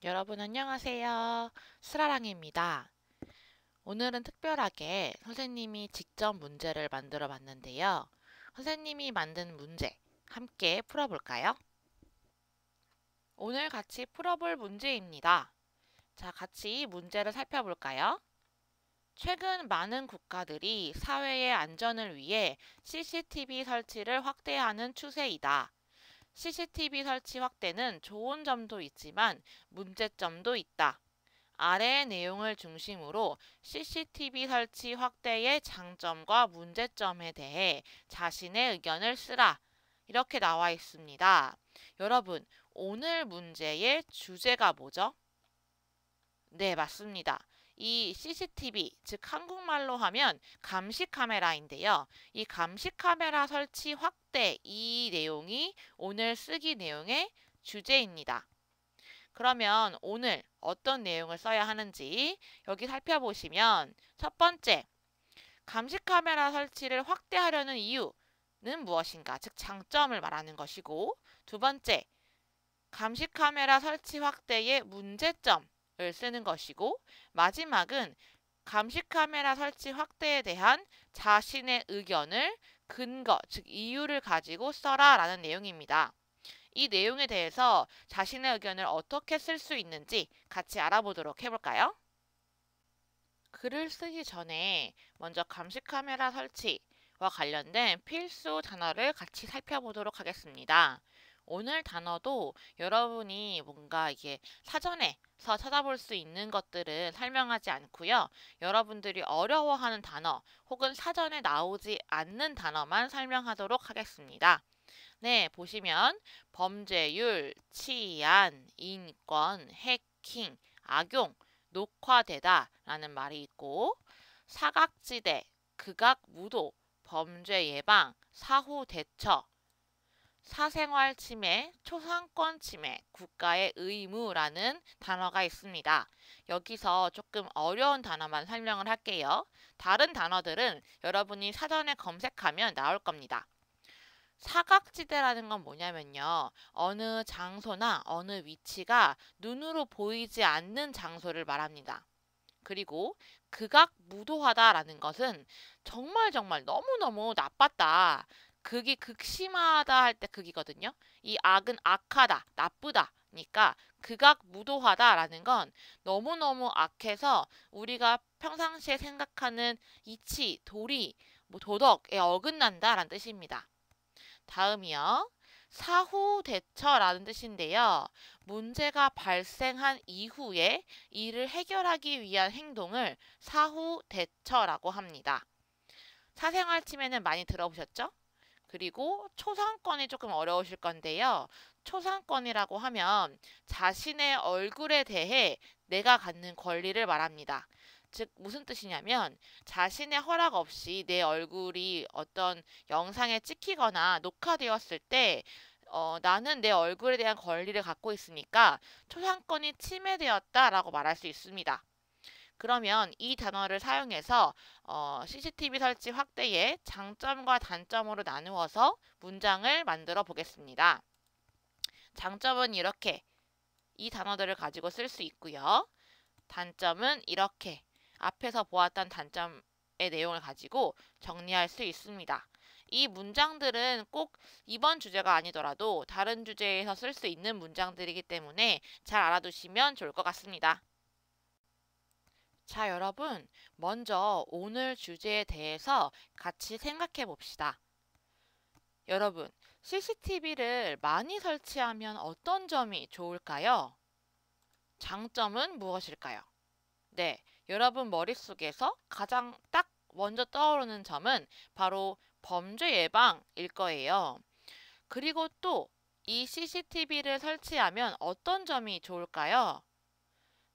여러분 안녕하세요. 수라랑입니다. 오늘은 특별하게 선생님이 직접 문제를 만들어 봤는데요. 선생님이 만든 문제 함께 풀어볼까요? 오늘 같이 풀어볼 문제입니다. 자, 같이 문제를 살펴볼까요? 최근 많은 국가들이 사회의 안전을 위해 CCTV 설치를 확대하는 추세이다. CCTV 설치 확대는 좋은 점도 있지만 문제점도 있다. 아래의 내용을 중심으로 CCTV 설치 확대의 장점과 문제점에 대해 자신의 의견을 쓰라. 이렇게 나와 있습니다. 여러분, 오늘 문제의 주제가 뭐죠? 네, 맞습니다. 이 CCTV, 즉 한국말로 하면 감시 카메라인데요. 이 감시 카메라 설치 확대 이 내용이 오늘 쓰기 내용의 주제입니다. 그러면 오늘 어떤 내용을 써야 하는지 여기 살펴보시면 첫 번째, 감시 카메라 설치를 확대하려는 이유는 무엇인가? 즉 장점을 말하는 것이고, 두 번째, 감시 카메라 설치 확대의 문제점을 쓰는 것이고, 마지막은 감시 카메라 설치 확대에 대한 자신의 의견을 근거, 즉 이유를 가지고 써라 라는 내용입니다. 이 내용에 대해서 자신의 의견을 어떻게 쓸 수 있는지 같이 알아보도록 해볼까요? 글을 쓰기 전에 먼저 감시 카메라 설치와 관련된 필수 단어를 같이 살펴보도록 하겠습니다. 오늘 단어도 여러분이 뭔가 이게 사전에서 찾아볼 수 있는 것들은 설명하지 않고요. 여러분들이 어려워하는 단어 혹은 사전에 나오지 않는 단어만 설명하도록 하겠습니다. 네, 보시면 범죄율, 치안, 인권, 해킹, 악용, 녹화되다 라는 말이 있고 사각지대, 극악무도, 범죄 예방, 사후 대처, 사생활 침해, 초상권 침해, 국가의 의무라는 단어가 있습니다. 여기서 조금 어려운 단어만 설명을 할게요. 다른 단어들은 여러분이 사전에 검색하면 나올 겁니다. 사각지대라는 건 뭐냐면요. 어느 장소나 어느 위치가 눈으로 보이지 않는 장소를 말합니다. 그리고 극악무도하다라는 것은 정말 너무너무 나빴다. 극이 극심하다 할 때 극이거든요. 이 악은 악하다, 나쁘다니까 극악무도하다라는 건 너무너무 악해서 우리가 평상시에 생각하는 이치, 도리, 도덕에 어긋난다라는 뜻입니다. 다음이요. 사후 대처라는 뜻인데요. 문제가 발생한 이후에 이를 해결하기 위한 행동을 사후 대처라고 합니다. 사생활 침해는 많이 들어보셨죠? 그리고 초상권이 조금 어려우실 건데요. 초상권이라고 하면 자신의 얼굴에 대해 내가 갖는 권리를 말합니다. 즉 무슨 뜻이냐면 자신의 허락 없이 내 얼굴이 어떤 영상에 찍히거나 녹화되었을 때 나는 내 얼굴에 대한 권리를 갖고 있으니까 초상권이 침해되었다라고 말할 수 있습니다. 그러면 이 단어를 사용해서 CCTV 설치 확대의 장점과 단점으로 나누어서 문장을 만들어 보겠습니다. 장점은 이렇게 이 단어들을 가지고 쓸 수 있고요. 단점은 이렇게 앞에서 보았던 단점의 내용을 가지고 정리할 수 있습니다. 이 문장들은 꼭 이번 주제가 아니더라도 다른 주제에서 쓸 수 있는 문장들이기 때문에 잘 알아두시면 좋을 것 같습니다. 자, 여러분, 먼저 오늘 주제에 대해서 같이 생각해 봅시다. 여러분, CCTV를 많이 설치하면 어떤 점이 좋을까요? 장점은 무엇일까요? 네, 여러분 머릿속에서 가장 딱 먼저 떠오르는 점은 바로 범죄 예방일 거예요. 그리고 또 이 CCTV를 설치하면 어떤 점이 좋을까요?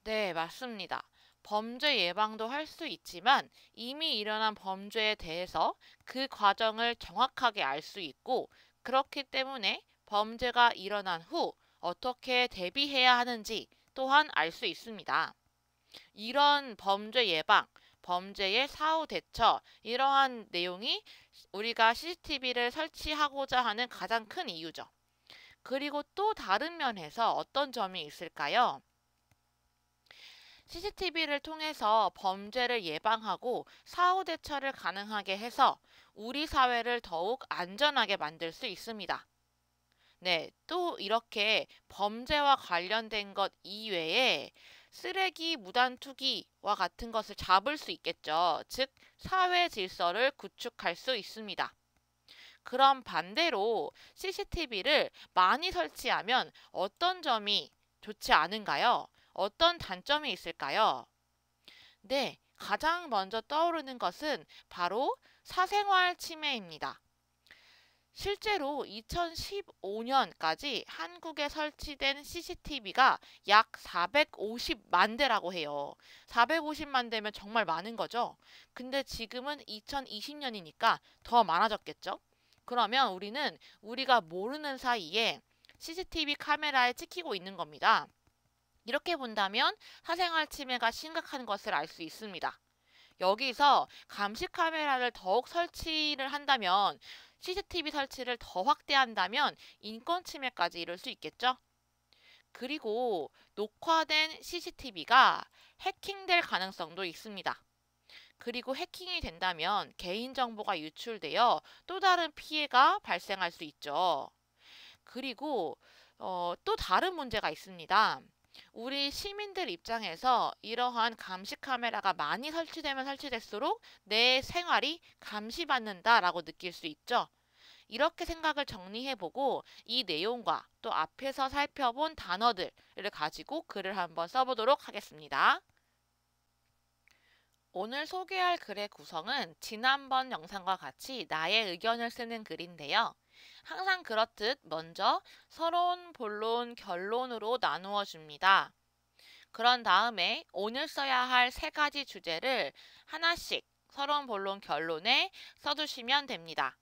네, 맞습니다. 범죄 예방도 할 수 있지만 이미 일어난 범죄에 대해서 그 과정을 정확하게 알 수 있고 그렇기 때문에 범죄가 일어난 후 어떻게 대비해야 하는지 또한 알 수 있습니다. 이런 범죄 예방, 범죄의 사후 대처, 이러한 내용이 우리가 CCTV를 설치하고자 하는 가장 큰 이유죠. 그리고 또 다른 면에서 어떤 점이 있을까요? CCTV를 통해서 범죄를 예방하고 사후 대처를 가능하게 해서 우리 사회를 더욱 안전하게 만들 수 있습니다. 네, 또 이렇게 범죄와 관련된 것 이외에 쓰레기 무단 투기와 같은 것을 잡을 수 있겠죠. 즉, 사회 질서를 구축할 수 있습니다. 그럼 반대로 CCTV를 많이 설치하면 어떤 점이 좋지 않은가요? 어떤 단점이 있을까요? 네, 가장 먼저 떠오르는 것은 바로 사생활 침해입니다. 실제로 2015년까지 한국에 설치된 CCTV가 약 450만 대라고 해요. 450만 대면 정말 많은 거죠. 근데 지금은 2020년이니까 더 많아졌겠죠? 그러면 우리는 우리가 모르는 사이에 CCTV 카메라에 찍히고 있는 겁니다. 이렇게 본다면 사생활 침해가 심각한 것을 알 수 있습니다. 여기서 감시 카메라를 더욱 설치를 한다면 CCTV 설치를 더 확대한다면 인권 침해까지 이룰 수 있겠죠? 그리고 녹화된 CCTV가 해킹될 가능성도 있습니다. 그리고 해킹이 된다면 개인정보가 유출되어 또 다른 피해가 발생할 수 있죠. 그리고 또 다른 문제가 있습니다. 우리 시민들 입장에서 이러한 감시 카메라가 많이 설치되면 설치될수록 내 생활이 감시받는다라고 느낄 수 있죠. 이렇게 생각을 정리해보고 이 내용과 또 앞에서 살펴본 단어들을 가지고 글을 한번 써보도록 하겠습니다. 오늘 소개할 글의 구성은 지난번 영상과 같이 나의 의견을 쓰는 글인데요. 항상 그렇듯 먼저 서론, 본론, 결론으로 나누어 줍니다. 그런 다음에 오늘 써야 할 세 가지 주제를 하나씩 서론, 본론, 결론에 써주시면 됩니다.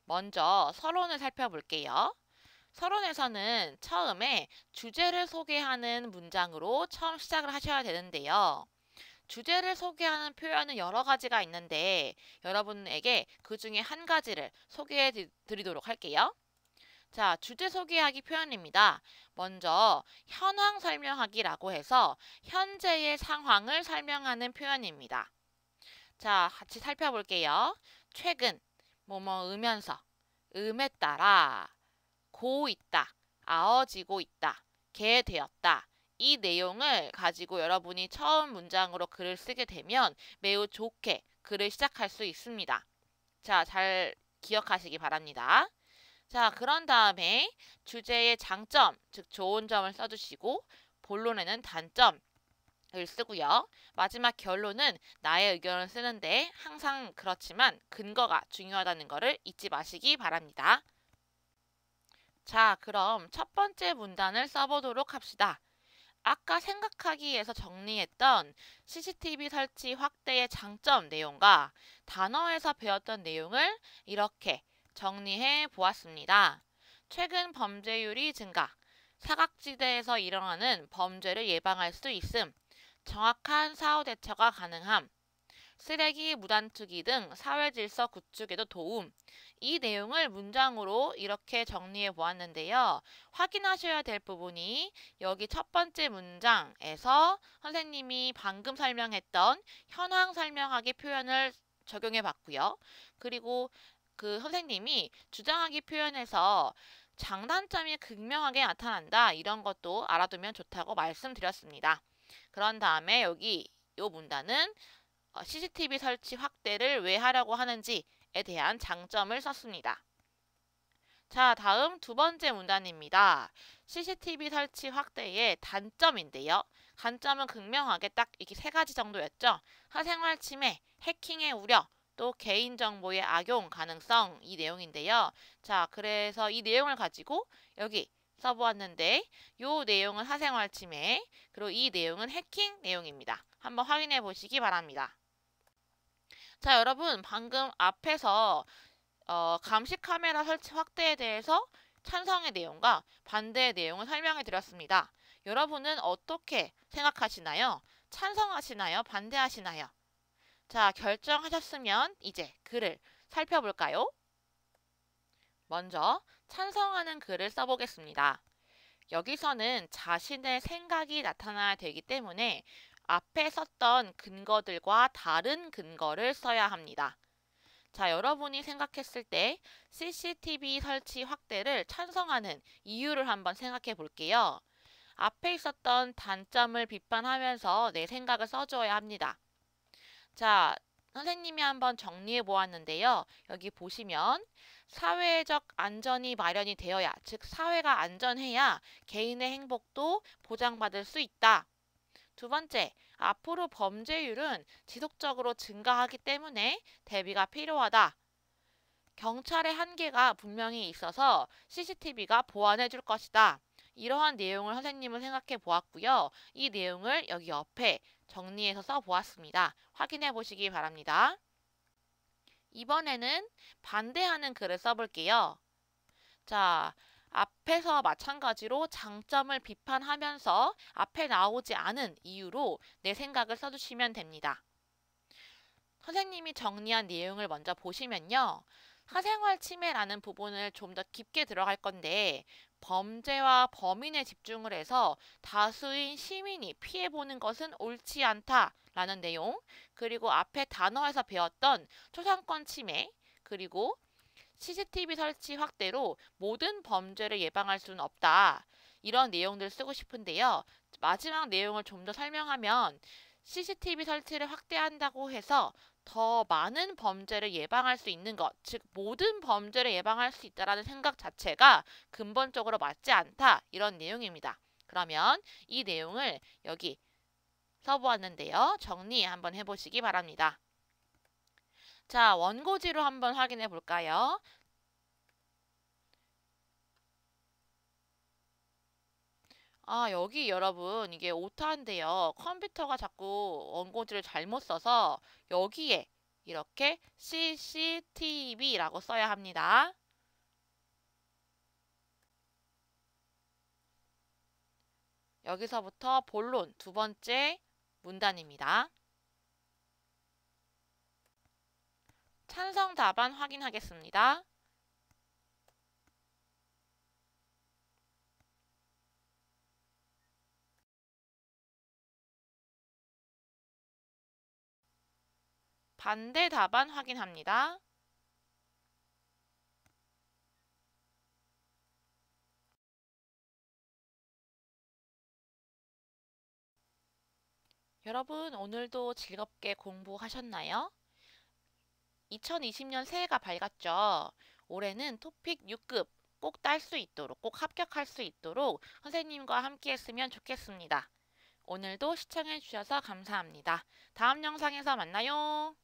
먼저 서론을 살펴볼게요. 서론에서는 처음에 주제를 소개하는 문장으로 처음 시작을 하셔야 되는데요. 주제를 소개하는 표현은 여러 가지가 있는데 여러분에게 그 중에 한 가지를 소개해 드리도록 할게요. 자, 주제 소개하기 표현입니다. 먼저 현황 설명하기라고 해서 현재의 상황을 설명하는 표현입니다. 자, 같이 살펴볼게요. 최근, 뭐뭐 으면서, 음에 따라, 고 있다, 아어지고 있다, 게 되었다. 이 내용을 가지고 여러분이 처음 문장으로 글을 쓰게 되면 매우 좋게 글을 시작할 수 있습니다. 자, 잘 기억하시기 바랍니다. 자, 그런 다음에 주제의 장점, 즉 좋은 점을 써주시고 본론에는 단점을 쓰고요. 마지막 결론은 나의 의견을 쓰는데 항상 그렇지만 근거가 중요하다는 것을 잊지 마시기 바랍니다. 자, 그럼 첫 번째 문단을 써보도록 합시다. 아까 생각하기에서 정리했던 CCTV 설치 확대의 장점 내용과 단어에서 배웠던 내용을 이렇게 정리해 보았습니다. 최근 범죄율이 증가, 사각지대에서 일어나는 범죄를 예방할 수 있음, 정확한 사후 대처가 가능함, 쓰레기 무단 투기 등 사회 질서 구축에도 도움. 이 내용을 문장으로 이렇게 정리해 보았는데요. 확인하셔야 될 부분이 여기 첫 번째 문장에서 선생님이 방금 설명했던 현황 설명하기 표현을 적용해 봤고요. 그리고 그 선생님이 주장하기 표현에서 장단점이 극명하게 나타난다. 이런 것도 알아두면 좋다고 말씀드렸습니다. 그런 다음에 여기 이 문단은 CCTV 설치 확대를 왜 하려고 하는지에 대한 장점을 썼습니다. 자, 다음 두 번째 문단입니다. CCTV 설치 확대의 단점인데요. 단점은 극명하게 딱 이렇게 세 가지 정도였죠. 사생활 침해, 해킹의 우려, 또 개인정보의 악용 가능성 이 내용인데요. 자, 그래서 이 내용을 가지고 여기 써보았는데 이 내용은 사생활 침해, 그리고 이 내용은 해킹 내용입니다. 한번 확인해 보시기 바랍니다. 자, 여러분 방금 앞에서 감시 카메라 설치 확대에 대해서 찬성의 내용과 반대의 내용을 설명해 드렸습니다. 여러분은 어떻게 생각하시나요? 찬성하시나요? 반대하시나요? 자, 결정하셨으면 이제 글을 살펴볼까요? 먼저 찬성하는 글을 써보겠습니다. 여기서는 자신의 생각이 나타나야 되기 때문에 앞에 썼던 근거들과 다른 근거를 써야 합니다. 자, 여러분이 생각했을 때 CCTV 설치 확대를 찬성하는 이유를 한번 생각해 볼게요. 앞에 있었던 단점을 비판하면서 내 생각을 써줘야 합니다. 자, 선생님이 한번 정리해 보았는데요. 여기 보시면 사회적 안전이 마련이 되어야, 즉 사회가 안전해야 개인의 행복도 보장받을 수 있다. 두 번째, 앞으로 범죄율은 지속적으로 증가하기 때문에 대비가 필요하다. 경찰의 한계가 분명히 있어서 CCTV가 보완해 줄 것이다. 이러한 내용을 선생님은 생각해 보았고요. 이 내용을 여기 옆에 정리해서 써 보았습니다. 확인해 보시기 바랍니다. 이번에는 반대하는 글을 써볼게요. 자, 앞에서 마찬가지로 장점을 비판하면서 앞에 나오지 않은 이유로 내 생각을 써주시면 됩니다. 선생님이 정리한 내용을 먼저 보시면요. 사생활 침해라는 부분을 좀 더 깊게 들어갈 건데 범죄와 범인에 집중을 해서 다수인 시민이 피해보는 것은 옳지 않다라는 내용, 그리고 앞에 단어에서 배웠던 초상권 침해, 그리고 CCTV 설치 확대로 모든 범죄를 예방할 수는 없다. 이런 내용들 쓰고 싶은데요. 마지막 내용을 좀 더 설명하면 CCTV 설치를 확대한다고 해서 더 많은 범죄를 예방할 수 있는 것, 즉 모든 범죄를 예방할 수 있다라는 생각 자체가 근본적으로 맞지 않다. 이런 내용입니다. 그러면 이 내용을 여기 써보았는데요. 정리 한번 해보시기 바랍니다. 자, 원고지로 한번 확인해 볼까요? 아, 여기 여러분, 이게 오타인데요. 컴퓨터가 자꾸 원고지를 잘못 써서 여기에 이렇게 CCTV라고 써야 합니다. 여기서부터 본론 두 번째 문단입니다. 찬성 답안 확인하겠습니다. 반대 답안 확인합니다. 여러분, 오늘도 즐겁게 공부하셨나요? 2020년 새해가 밝았죠? 올해는 토픽 6급 꼭 딸 수 있도록, 꼭 합격할 수 있도록 선생님과 함께 했으면 좋겠습니다. 오늘도 시청해 주셔서 감사합니다. 다음 영상에서 만나요.